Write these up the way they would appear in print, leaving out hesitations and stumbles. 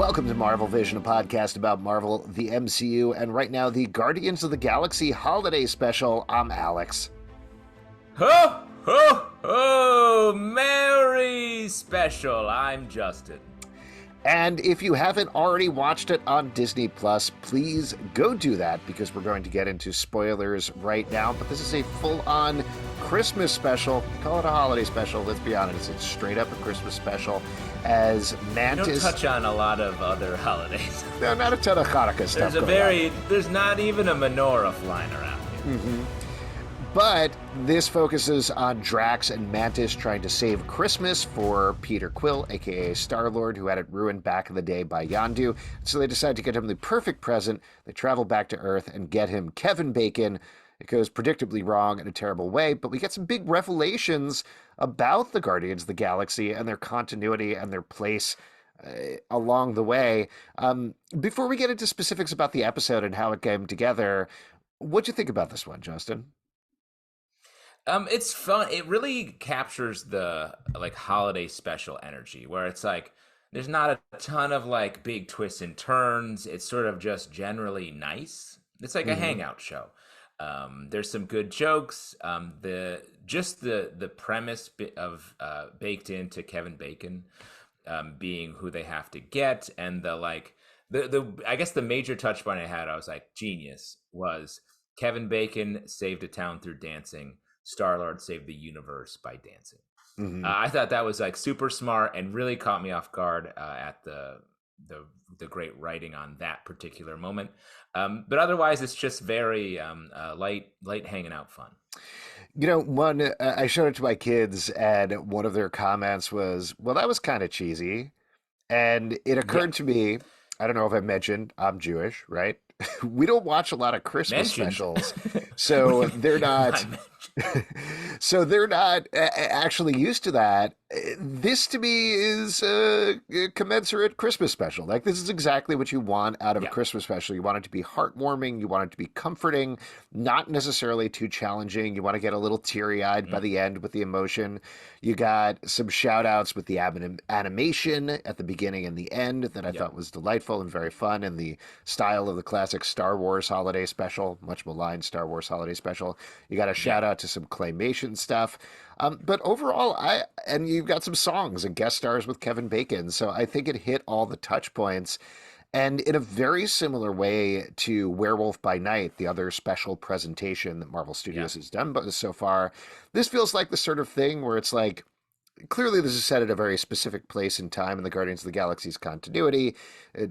Welcome to Marvel Vision, a podcast about Marvel, the MCU, and right now the Guardians of the Galaxy Holiday Special. I'm Alex. Ho, ho, ho! Merry Special! I'm Justin. And if you haven't already watched it on Disney Plus, please go do that because we're going to get into spoilers right now. But this is a full-on Christmas special. Call it a holiday special. Let's be honest, it's straight up a Christmas special. As Mantis, We don't touch on a lot of other holidays. No, not a ton of Hanukkah stuff. There's not even a menorah flying around here. Mm-hmm. But this focuses on Drax and Mantis trying to save Christmas for Peter Quill, aka Starlord, who had it ruined back in the day by Yondu. So they decide to get him the perfect present. They travel back to Earth and get him Kevin Bacon. It goes predictably wrong in a terrible way, but we get some big revelations about the Guardians of the Galaxy and their continuity and their place along the way. Before we get into specifics about the episode and how it came together, what'd you think about this one, Justin? It's fun. It really captures the holiday special energy where it's like there's not a ton of big twists and turns. It's sort of just generally nice. It's like a hangout show. There's some good jokes. The premise of baked into Kevin Bacon being who they have to get, and I guess the major touch point I had, I was like, genius, was Kevin Bacon saved a town through dancing. Starlord saved the universe by dancing. Mm-hmm. I thought that was super smart and really caught me off guard at the great writing on that particular moment. But otherwise, it's just very light hanging out fun. You know, I showed it to my kids, and one of their comments was, "Well, that was kind of cheesy," and it occurred to me. I don't know if I mentioned I'm Jewish, right? We don't watch a lot of Christmas specials, so they're not. So they're not actually used to that. This to me is a commensurate Christmas special. This is exactly what you want out of a Christmas special. You want it to be heartwarming. You want it to be comforting, not necessarily too challenging. You want to get a little teary-eyed by the end with the emotion. You got some shout-outs with the animation at the beginning and the end that I thought was delightful and very fun, in the style of the classic Star Wars holiday special, much maligned Star Wars holiday special. You got a shout-out to some claymation stuff. But overall, and you've got some songs and guest stars with Kevin Bacon. So I think it hit all the touch points. And in a very similar way to Werewolf by Night, the other special presentation that Marvel Studios has done so far, this feels like the sort of thing where it's like, clearly this is set at a very specific place and time in the Guardians of the Galaxy's continuity.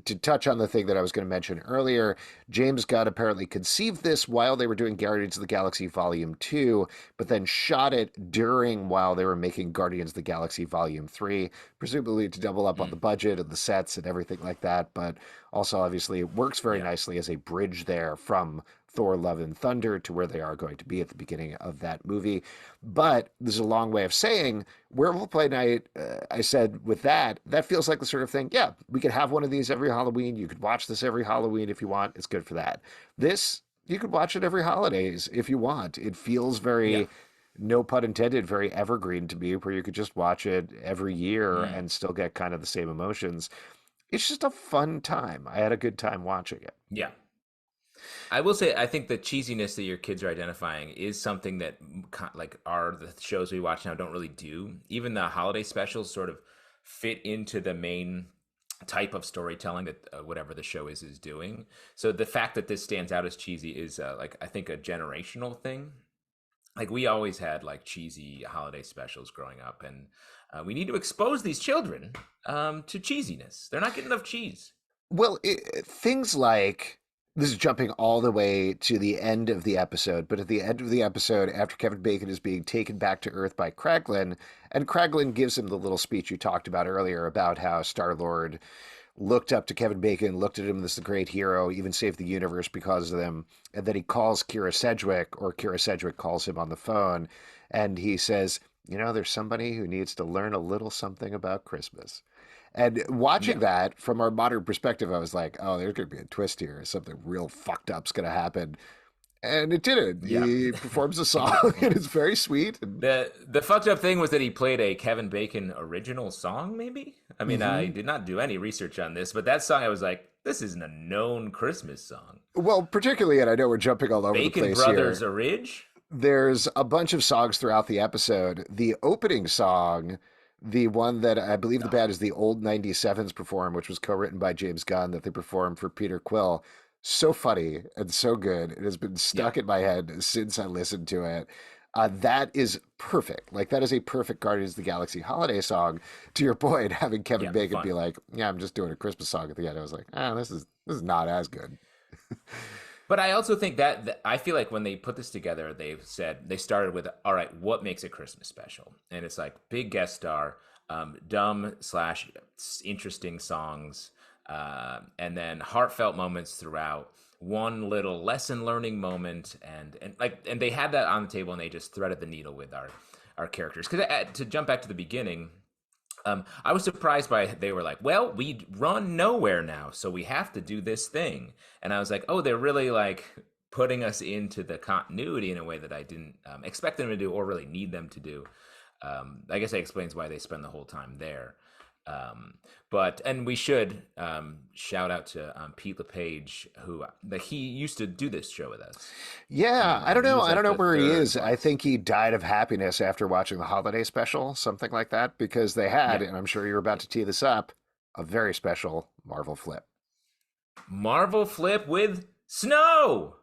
To touch on the thing that I was going to mention earlier, James Gunn apparently conceived this while they were doing Guardians of the Galaxy Volume 2, but then shot it while they were making Guardians of the Galaxy Volume 3, presumably to double up on the budget and the sets and everything like that. But also, obviously, it works very nicely as a bridge there from Thor: Love and Thunder to where they are going to be at the beginning of that movie. But this is a long way of saying Werewolf by Night, I said with that feels like the sort of thing, we could have one of these every Halloween. You could watch this every Halloween if you want. It's good for that. This, you could watch it every holidays if you want. It feels very, no pun intended, very evergreen to me, where you could just watch it every year and still get kind of the same emotions. It's just a fun time. I had a good time watching it. Yeah. I will say, I think the cheesiness that your kids are identifying is something that the shows we watch now don't really do. Even the holiday specials sort of fit into the main type of storytelling that whatever the show is doing. So the fact that this stands out as cheesy is I think a generational thing. We always had cheesy holiday specials growing up, and we need to expose these children to cheesiness. They're not getting enough cheese. Well, things like, this is jumping all the way to the end of the episode, but at the end of the episode, after Kevin Bacon is being taken back to Earth by Kraglin, and Kraglin gives him the little speech you talked about earlier about how Star-Lord looked up to Kevin Bacon, looked at him as the great hero, even saved the universe because of them, and then he calls Kira Sedgwick, or Kira Sedgwick calls him on the phone, and he says, there's somebody who needs to learn a little something about Christmas. And watching that from our modern perspective, I was like, oh, there's going to be a twist here. Something real fucked up's going to happen. And it didn't. Yeah. He performs a song, and it's very sweet. And, The fucked up thing was that he played a Kevin Bacon original song, maybe? I mean, I mhm. did not do any research on this, but that song I was like, this isn't a known Christmas song. Well, particularly, and I know we're jumping all over the Bacon place Brothers here. Orig? There's a bunch of songs throughout the episode. The opening song, the one that I believe the Oh, band is the Old 97s perform, which was co-written by James Gunn, that they performed for Peter Quill. So funny and so good. It has been yeah. stuck in my head since I listened to it. That is perfect. Like that is a perfect Guardians of the Galaxy holiday song. To your point, having Kevin Yeah, Bacon be fun. like, "Yeah, I'm just doing a Christmas song at the end." I was like, "Ah, this is not as good." But I also think that I feel like when they put this together, they started with, all right, what makes a Christmas special? And it's like big guest star, dumb slash interesting songs, and then heartfelt moments throughout. One little lesson learning moment, and they had that on the table, and they just threaded the needle with our characters. Because to jump back to the beginning, I was surprised by they were like, well, we run nowhere now, so we have to do this thing. And I was like, oh, they're really like putting us into the continuity in a way that I didn't expect them to do or really need them to do. I guess that explains why they spend the whole time there. Um, and we should shout out to Pete LePage, who like he used to do this show with us. Yeah, I don't He know. was I don't like know the where he third is. I voice. think he died of happiness after watching the holiday special, something like that, because they had, Yeah, and I'm sure you're about to tee this up, a very special Marvel flip. Marvel flip with snow.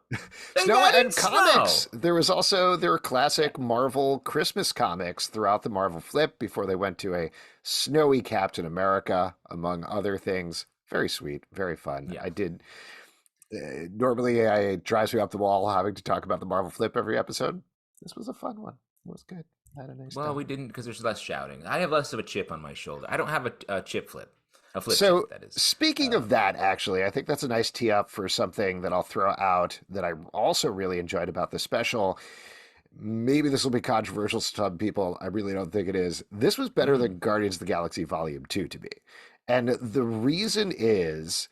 They Snow added and comics. snow. There were Yeah. classic Marvel Christmas comics throughout the Marvel flip before they went to a snowy Captain America, among other things. Very sweet, very fun. Yeah. I did. Normally, it drives me up the wall having to talk about the Marvel flip every episode. This was a fun one. It was good. I had a nice Well, we time. didn't because there's less shouting. I have less of a chip on my shoulder. I don't have a chip flip, a flip So, chip, that is. speaking of that, actually, I think that's a nice tee up for something that I'll throw out that I also really enjoyed about the special. Maybe this will be controversial to some people. I really don't think it is. This was better Mm, than Guardians of the Galaxy Volume 2 to me. And the reason is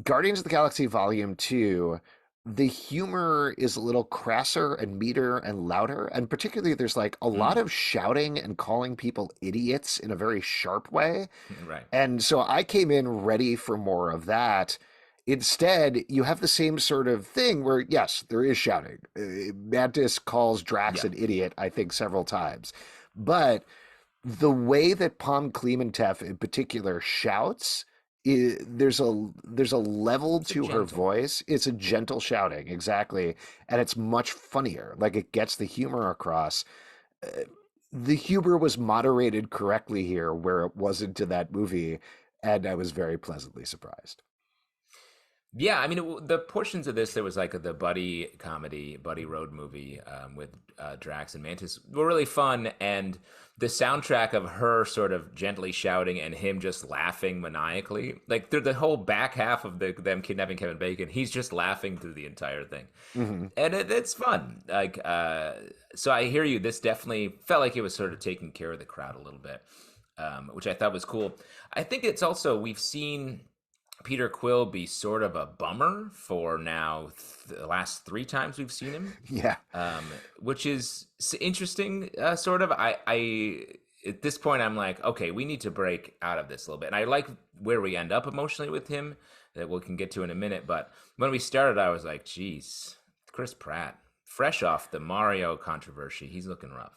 Guardians of the Galaxy Volume 2, the humor is a little crasser and meaner and louder. And particularly, there's like a lot mm, of shouting and calling people idiots in a very sharp way. right. And so I came in ready for more of that. Instead, you have the same sort of thing where, yes, there is shouting. Mantis calls Drax Yeah. an idiot, I think, several times. But the way that Pom Klementieff in particular shouts, there's a level It's a to her gentle. voice. It's a gentle shouting, exactly, and it's much funnier. Like it gets the humor across. Uh, the humor was moderated correctly here, where it wasn't in that movie, and I was very pleasantly surprised. Yeah, I mean, the portions of this that was like the buddy comedy, buddy road movie with Drax and Mantis were really fun, and the soundtrack of her sort of gently shouting and him just laughing maniacally, like through the whole back half of them kidnapping Kevin Bacon, he's just laughing through the entire thing, Hmm. and it's fun. So I hear you. This definitely felt like it was sort of taking care of the crowd a little bit, which I thought was cool. I think it's also we've seen Peter Quill be sort of a bummer for now the last three times we've seen him, Yeah. which is interesting. Sort of. I at this point I'm like, okay, we need to break out of this a little bit, and I like where we end up emotionally with him that we can get to in a minute. But when we started, I was like, geez, Chris Pratt, fresh off the Mario controversy, he's looking rough.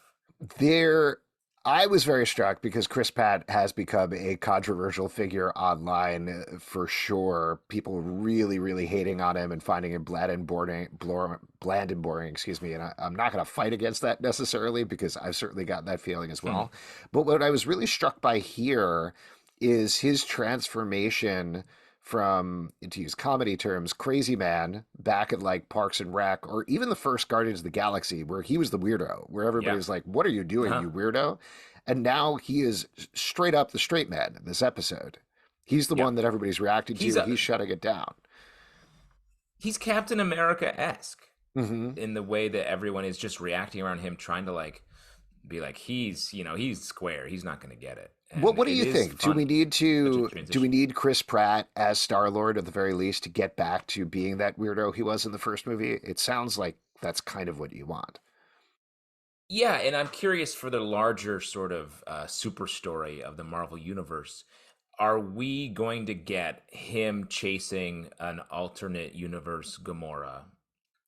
There, I was very struck because Chris Pratt has become a controversial figure online for sure. People really, really hating on him and finding him bland and boring. Excuse me. And I'm not going to fight against that necessarily because I've certainly gotten that feeling as well. But what I was really struck by here is his transformation from, to use comedy terms, crazy man back at like Parks and Rec, or even the first Guardians of the Galaxy, where he was the weirdo, where everybody Yeah. was like, "What are you doing, Uh-huh. you weirdo?" And now he is straight up the straight man in this episode. He's the Yeah. one that everybody's reacting He's to. a He's shutting it down. he's Captain America esque Hmm. in the way that everyone is just reacting around him, trying to like be like he's he's square, he's not going to get it. and What do it you is think? Do we fun. need Such a to do we transition. need Chris Pratt as Star-Lord at the very least to get back to being that weirdo he was in the first movie? It sounds like that's kind of what you want. Yeah, and I'm curious for the larger sort of super story of the Marvel universe. Are we going to get him chasing an alternate universe Gamora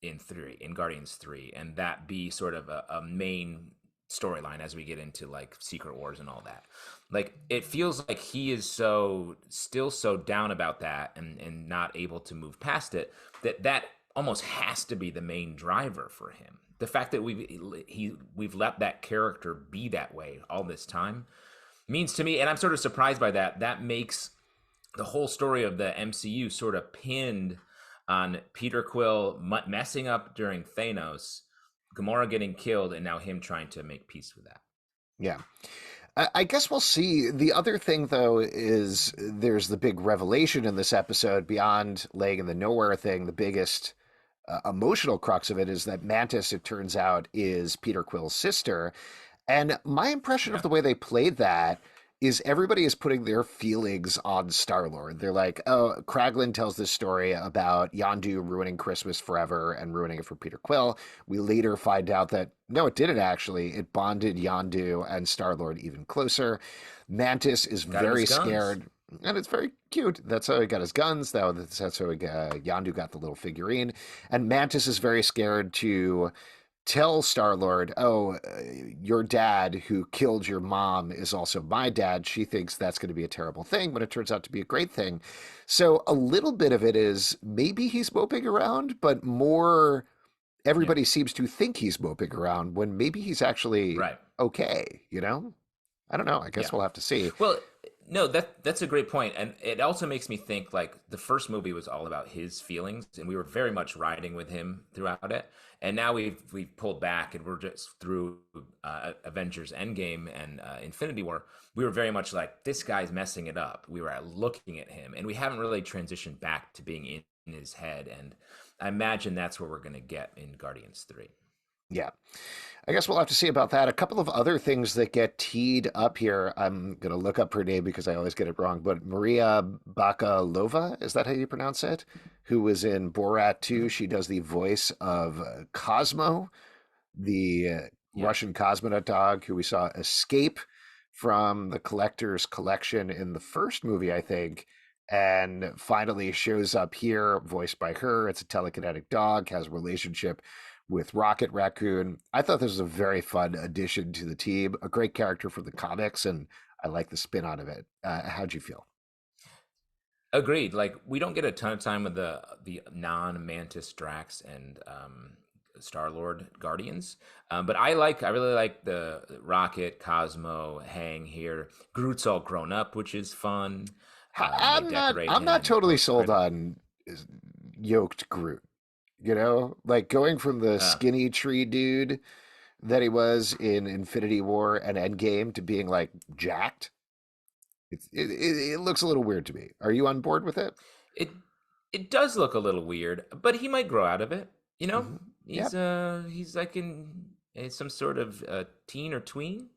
in Guardians 3, and that be sort of a main storyline as we get into like Secret Wars and all that? Like it feels like he is still so down about that and not able to move past it, that almost has to be the main driver for him. The fact that we've let that character be that way all this time means to me, and I'm sort of surprised by that. That makes the whole story of the MCU sort of pinned on Peter Quill messing up during Thanos, Gamora getting killed, and now him trying to make peace with that. Yeah. I guess we'll see. The other thing, though, is there's the big revelation in this episode beyond laying in the nowhere thing. The biggest emotional crux of it is that Mantis, it turns out, is Peter Quill's sister. And my impression of Yeah, the way they played that is everybody is putting their feelings on Star-Lord. They're like, oh, Kraglin tells this story about Yondu ruining Christmas forever and ruining it for Peter Quill. We later find out that no, it didn't actually. It bonded Yondu and Star-Lord even closer. Mantis is got him his very guns. scared, and it's very cute. That's how he got his guns. That's how Yondu got the little figurine. And Mantis is very scared to tell Starlord, "Oh, your dad who killed your mom is also my dad." She thinks that's going to be a terrible thing, but it turns out to be a great thing. So a little bit of it is maybe he's moping around, but more Yeah, everybody seems to think he's moping around when maybe he's actually right. okay, you know? I don't know. I guess Yeah. we'll have to see. Well, no, that's a great point, and it also makes me think like the first movie was all about his feelings, and we were very much riding with him throughout it. And now we've pulled back, and we're just through Avengers Endgame and Infinity War. We were very much like this guy's messing it up. We were looking at him, and we haven't really transitioned back to being in his head. And I imagine that's where we're going to get in Guardians 3. Yeah. I guess we'll have to see about that. A couple of other things that get teed up here. I'm going to look up her name because I always get it wrong, but Maria Bakalova, is that how you pronounce it? Who was in Borat 2. Mhm. She does the voice of Cosmo, the Yeah. Russian cosmonaut dog who we saw escape from the collector's collection in the first movie, I think, and finally shows up here, voiced by her. It's a telekinetic dog, has a relationship with Rocket Raccoon. I thought this was a very fun addition to the team, a great character from the comics, and I like the spin on of it. How'd you feel? Agreed. Like we don't get a ton of time with the non Mantis Drax and Star Lord Guardians, but I really like the Rocket, Cosmo, Hang here. Groot's all grown up, which is fun. They decorate I'm not him totally post sold credit. on yoked Groot. You know, like going from the Uh, skinny tree dude that he was in Infinity War and Endgame to being like jacked. It looks a little weird to me. Are you on board with it? it it does look a little weird, but he might grow out of it. You know, Hmm. Yeah, he's like in some sort of teen or tween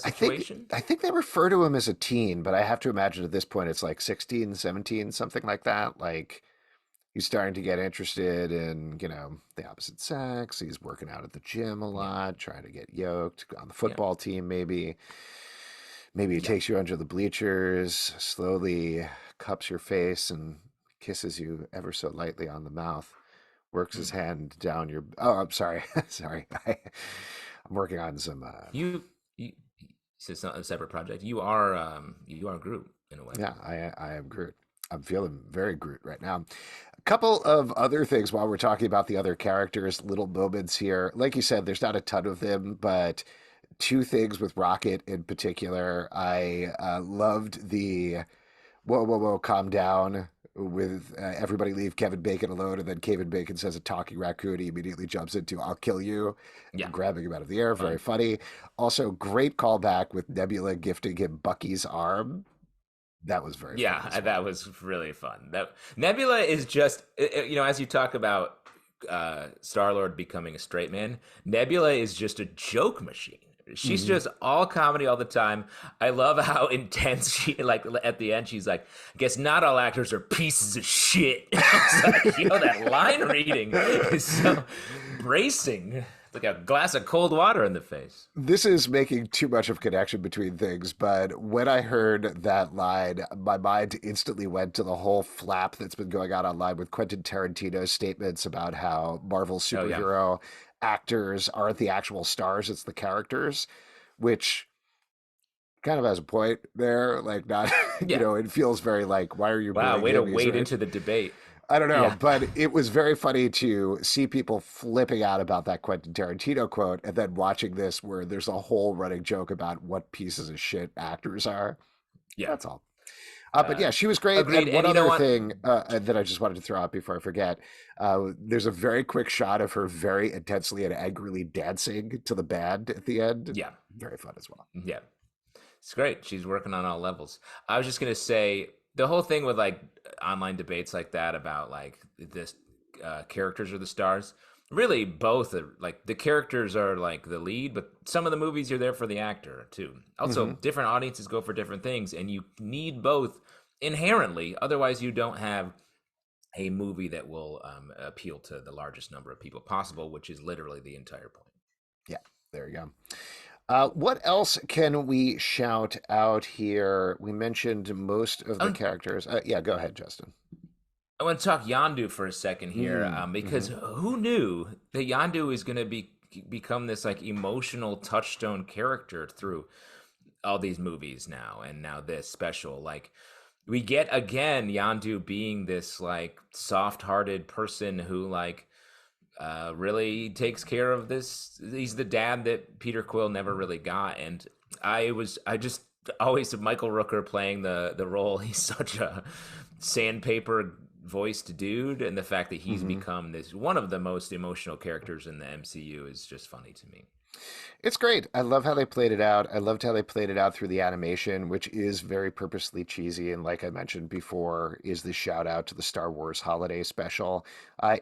I think situation. I think they refer to him as a teen, but I have to imagine at this point it's like 16, 17, something like that. Like he's starting to get interested in, the opposite sex. He's working out at the gym a Yeah, lot, trying to get yoked on the yeah, football team, maybe. Maybe he yeah. takes you under the bleachers, slowly cups your face and kisses you ever so lightly on the mouth, works his Mm. hand down your. Oh, I'm sorry. Sorry. I'm working on some. You so it's not a separate project. You are Groot in a way. Yeah, I am Groot. I'm feeling very Groot right now. A couple of other things while we're talking about the other characters, little moments here. Like you said, there's not a ton of them, but two things with Rocket in particular. I loved the whoa, whoa, whoa, calm down with everybody leave Kevin Bacon alone. And then Kevin Bacon says a talking raccoon. He immediately jumps into I'll kill you, Yeah, grabbing him out of the air. Very fun. funny. Also, great callback with Nebula gifting him Bucky's arm. That was very fun Yeah, as that well. was really fun. That Nebula is just as you talk about Star Lord becoming a straight man, Nebula is just a joke machine. She's Hmm. just all comedy all the time. I love how intense she like at the end. She's like, "I guess not all actors are pieces of shit." I was like, "Yo, that line reading is so bracing. It's like a glass of cold water in the face." This is making too much of a connection between things, but when I heard that line, my mind instantly went to the whole flap that's been going on online with Quentin Tarantino's statements about how Marvel Oh yeah, superhero actors aren't the actual stars, it's the characters, which kind of has a point there. Like, not, yeah. it feels very like, why are you Wow, booing way to him? He's wade right. into the debate. I don't know, Yeah, but it was very funny to see people flipping out about that Quentin Tarantino quote and then watching this where there's a whole running joke about what pieces of shit actors are. yeah. That's all. But Uh, yeah, she was great. Agreed. And one And you know other what? thing that I just wanted to throw out before I forget, there's a very quick shot of her very intensely and angrily dancing to the band at the end. Yeah, Very fun as well. yeah. It's great. She's working on all levels. I was just gonna say the whole thing with like online debates like that about like this characters are the stars. Really, both are like the characters are like the lead, but some of the movies you're there for the actor too. Also, Hmm. different audiences go for different things, and you need both inherently. Otherwise, you don't have a movie that will appeal to the largest number of people possible, which is literally the entire point. Yeah, there you go. What else can we shout out here? We mentioned most of the Um, characters. Yeah, go ahead, Justin. I want to talk Yandu for a second here, Mm-hmm. because who knew that Yandu is going to become this like emotional touchstone character through all these movies now, and now this special. Like we get again Yandu being this like soft-hearted person who like really takes care of this. He's the dad that Peter Quill never really got, and I just always Michael Rooker playing the role. He's such a sandpaper voiced dude, and the fact that he's Mm-hmm. become this one of the most emotional characters in the MCU is just funny to me. It's great. I love how they played it out. I loved how they played it out through the animation, which is very purposely cheesy. And like I mentioned before, is the shout out to the Star Wars holiday special.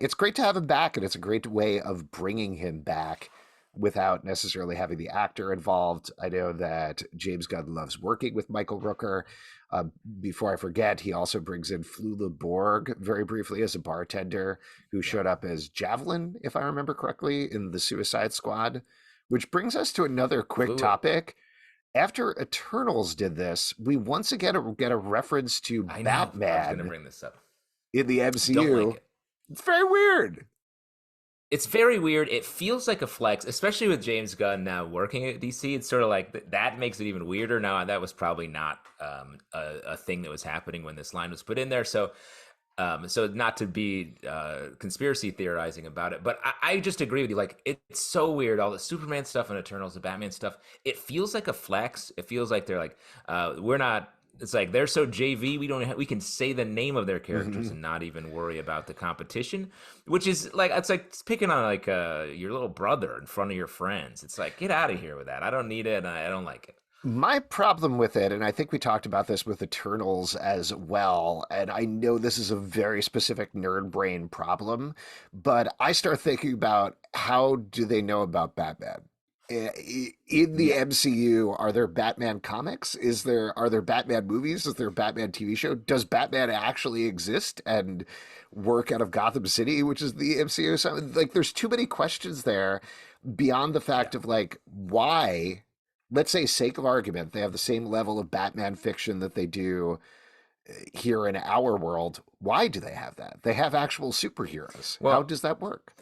It's great to have him back, and it's a great way of bringing him back without necessarily having the actor involved. I know that James Gunn loves working with Michael Rooker. Uh, Before I forget, he also brings in Flula Borg very briefly as a bartender who Yeah, showed up as Javelin, if I remember correctly, in the Suicide Squad. Which brings us to another quick fluid. topic. After Eternals did this, we once again get a reference to I know. I was gonna Batman bring this up. in the Don't like MCU. it. It's very weird. It's very weird. It feels like a flex, especially with James Gunn now working at DC. It's sort of like that makes it even weirder. Now that was probably not a thing that was happening when this line was put in there. So not to be conspiracy theorizing about it, but I just agree with you. Like it's so weird. All the Superman stuff and Eternals, the Batman stuff. It feels like a flex. It feels like they're like, we're not. It's like they're so JV. We can say the name of their characters Mhm. and not even worry about the competition, which is like it's like picking on like your little brother in front of your friends. It's like get out of here with that. I don't need it. And I don't like it. My problem with it, and I think we talked about this with Eternals as well, and I know this is a very specific nerd brain problem, but I start thinking about how do they know about Batman? In the Yeah. MCU, are there Batman comics? Are there Batman movies? Is there a Batman TV show? Does Batman actually exist and work out of Gotham City, which is the MCU? So, like, there's too many questions there beyond the Yeah. fact of like why, let's say, sake of argument, they have the same level of Batman fiction that they do here in our world. Why do they have that? They have actual superheroes. How Well, does that work?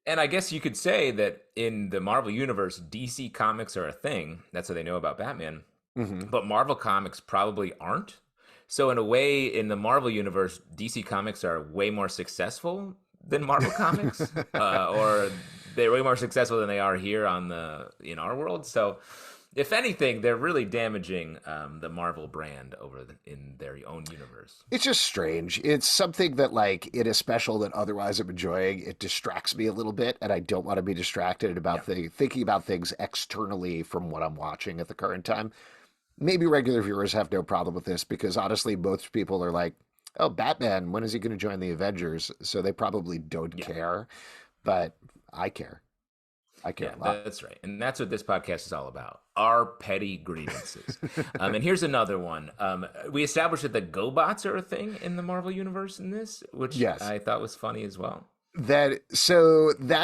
and I guess you could say that in the Marvel universe, DC comics are a thing. That's how they know about Batman. Hmm. But Marvel comics probably aren't. So in a way, in the Marvel universe, DC comics are way more successful than Marvel comics, or they're way more successful than they are here on the in our world. So, if anything, they're really damaging the Marvel brand in their own universe. It's just strange. It's something that, like, in a special that otherwise I'm enjoying, it distracts me a little bit, and I don't want to be distracted Yeah. about thinking about things externally from what I'm watching at the current time. Maybe regular viewers have no problem with this because honestly, most people are like, "Oh, Batman, when is he going to join the Avengers?" So they probably don't Yeah. care, but I care. I care Yeah, a lot. that's right. And that's what this podcast is all about. Our petty grievances. And here's another one. We established that the GoBots are a thing in the Marvel universe in this, which Yes. I thought was funny as well. That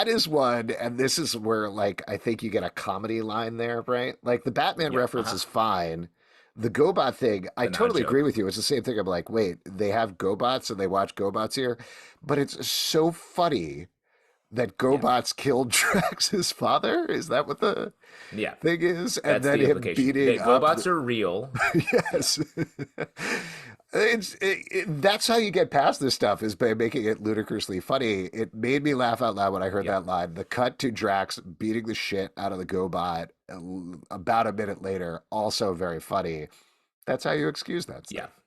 is one, and this is where like I think you get a comedy line there, right? Like the Batman Yep. reference is fine. The GoBot thing, I The non totally agree joke. with you. It's the same thing. I'm like, wait, they have GoBots and they watch GoBots here, but it's so funny that Yeah. GoBots killed Drax's father. Is that what the Yeah. thing is? And That's then the him implication. beating The up. GoBots are real. Yeah. Yes. That's how you get past this stuff is by making it ludicrously funny. It made me laugh out loud when I heard Yep. that line. The cut to Drax beating the shit out of the GoBot about a minute later, also very funny. That's how you excuse that Yeah. stuff.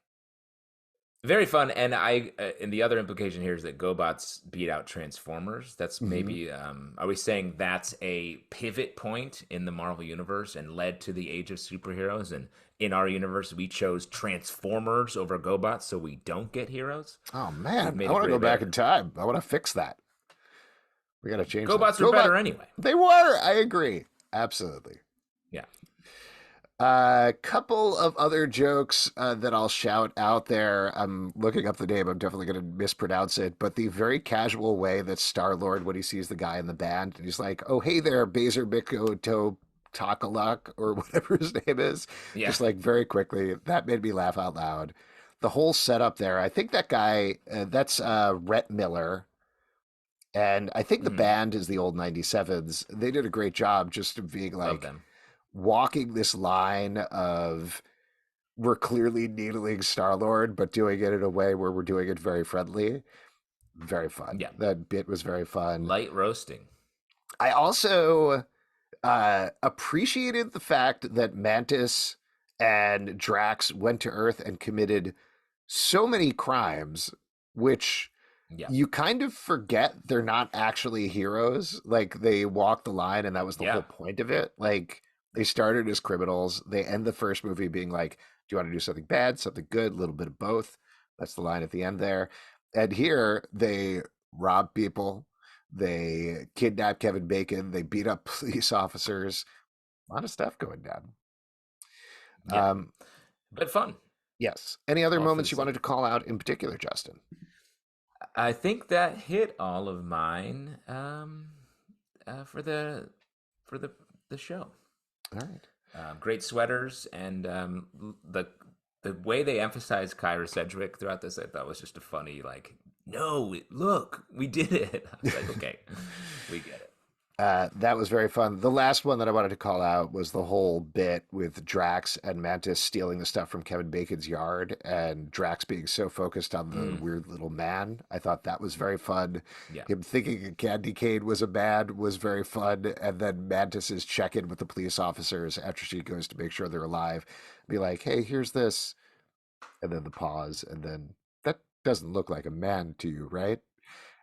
Very fun, and and the other implication here is that GoBots beat out Transformers. That's Hmm. maybe, are we saying that's a pivot point in the Marvel universe and led to the age of superheroes? And in our universe, we chose Transformers over GoBots, so we don't get heroes. Oh We've man, I made a want to go grave back in error. time. I want to fix that. We got to change that. GoBots are GoBot, better anyway. they were. I agree. Absolutely. Yeah. A couple of other jokes that I'll shout out there. I'm looking up the name. I'm definitely going to mispronounce it, but the very casual way that Starlord, when he sees the guy in the band, and he's like, "Oh, hey there, Baser Miko To Takaluk," or whatever his name is, Yeah. just like very quickly. That made me laugh out loud. The whole setup there. I think that guy, that's Rhett Miller, and I think the Hmm. band is the old 97s. They did a great job just of being Love like them. walking this line of we're clearly needling Starlord, but doing it in a way where we're doing it very friendly. Very fun. Yeah. That bit was very fun. Light roasting. I also appreciated the fact that Mantis and Drax went to Earth and committed so many crimes, which Yeah. you kind of forget they're not actually heroes. Like they walk the line, and that was the whole Yeah. point of it. Like they started as criminals. They end the first movie being like, "Do you want to do something bad, something good, a little bit of both?" That's the line at the end there. And here they rob people, they kidnap Kevin Bacon, they beat up police officers. A lot of stuff going down. Yeah. Um, But fun. yes. Any other All for the moments you wanted sake. to call out in particular, Justin? I think that hit all of mine for for the the show. All right. Great sweaters and the way they emphasize Kyra Sedgwick throughout this, I thought was just a funny like, no, look, we did it. I was like, okay, we get it. That was very fun. The last one that I wanted to call out was the whole bit with Drax and Mantis stealing the stuff from Kevin Bacon's yard and Drax being so focused on the Mm, weird little man. I thought that was very fun. yeah, Him thinking a candy cane was a man was very fun. And then Mantis's check in with the police officers after she goes to make sure they're alive. Be like, hey, here's this. And then the pause. And then that doesn't look like a man to you, right?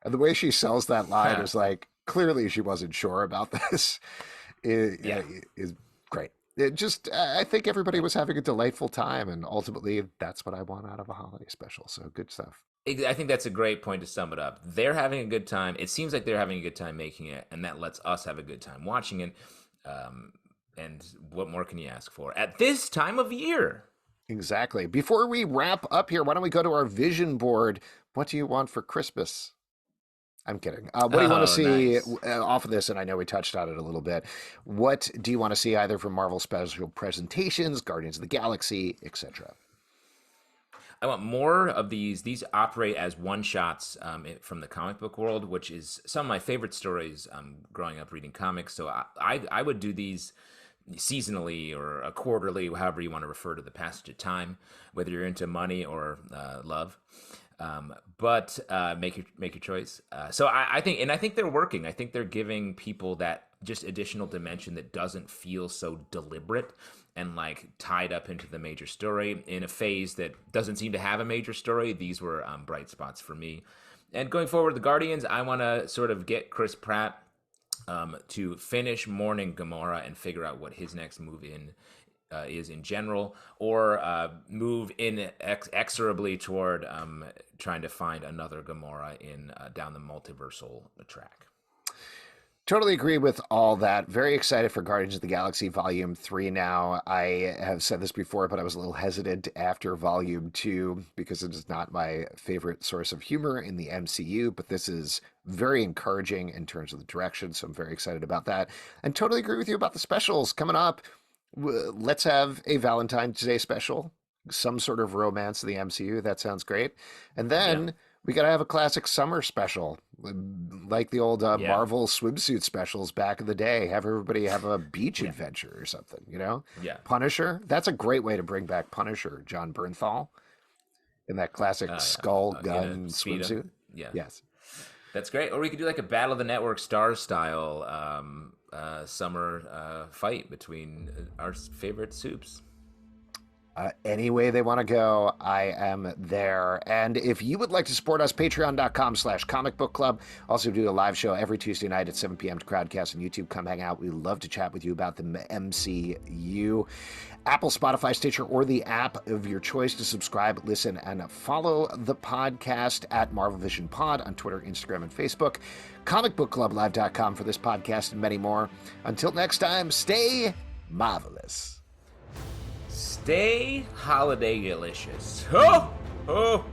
And the way she sells that line is like clearly she wasn't sure about this. yeah. Is great. It just I think everybody was having a delightful time, and ultimately that's what I want out of a holiday special. So good stuff. I think that's a great point to sum it up. They're having a good time. It seems like they're having a good time making it, and that lets us have a good time watching it. Um, and what more can you ask for at this time of year? Exactly. Before we wrap up here, why don't we go to our vision board? What do you want for Christmas? I'm kidding. What do you want to Oh, see nice. off of this? And I know we touched on it a little bit. What do you want to see either from Marvel special presentations, Guardians of the Galaxy, etc.? I want more of these. These operate as one shots from the comic book world, which is some of my favorite stories growing up reading comics. So I would do these seasonally or a quarterly, however you want to refer to the passage of time, whether you're into money or love. But make your choice. So I think, and I think they're working. I think they're giving people that just additional dimension that doesn't feel so deliberate and like tied up into the major story in a phase that doesn't seem to have a major story. These were bright spots for me. And going forward, the Guardians, I want to sort of get Chris Pratt to finish mourning Gamora and figure out what his next move is in general, or move inexorably toward trying to find another Gamora in down the multiversal track. Totally agree with all that. Very excited for Guardians of the Galaxy Volume 3 now. I have said this before, but I was a little hesitant after Volume 2 because it is not my favorite source of humor in the MCU, but this is very encouraging in terms of the direction, so I'm very excited about that. And totally agree with you about the specials coming up. Let's have a Valentine's Day special, some sort of romance in the MCU. That sounds great. And Yeah. then we got to have a classic summer special, like the old Yeah. Marvel swimsuit specials back in the day. Have everybody have a beach Yeah. adventure or something, you know? Yeah. Punisher, that's a great way to bring back Punisher, John Bernthal, in that classic Yeah. skull In a gun speedo. swimsuit. Yeah. Yes. That's great. Or we could do like a Battle of the Network Stars style summer fight between our favorite soups. Any way they want to go, I am there. And if you would like to support us, patreon.com/comic book club. Also do a live show every Tuesday night at 7 p.m. to Crowdcast on YouTube. Come hang out. We love to chat with you about the MCU. Apple, Spotify, Stitcher, or the app of your choice to subscribe, listen, and follow the podcast at Marvel Vision Pod on Twitter, Instagram, and Facebook. Comicbookclublive.com for this podcast and many more. Until next time, stay marvelous. Stay holiday delicious. Ho! Ho!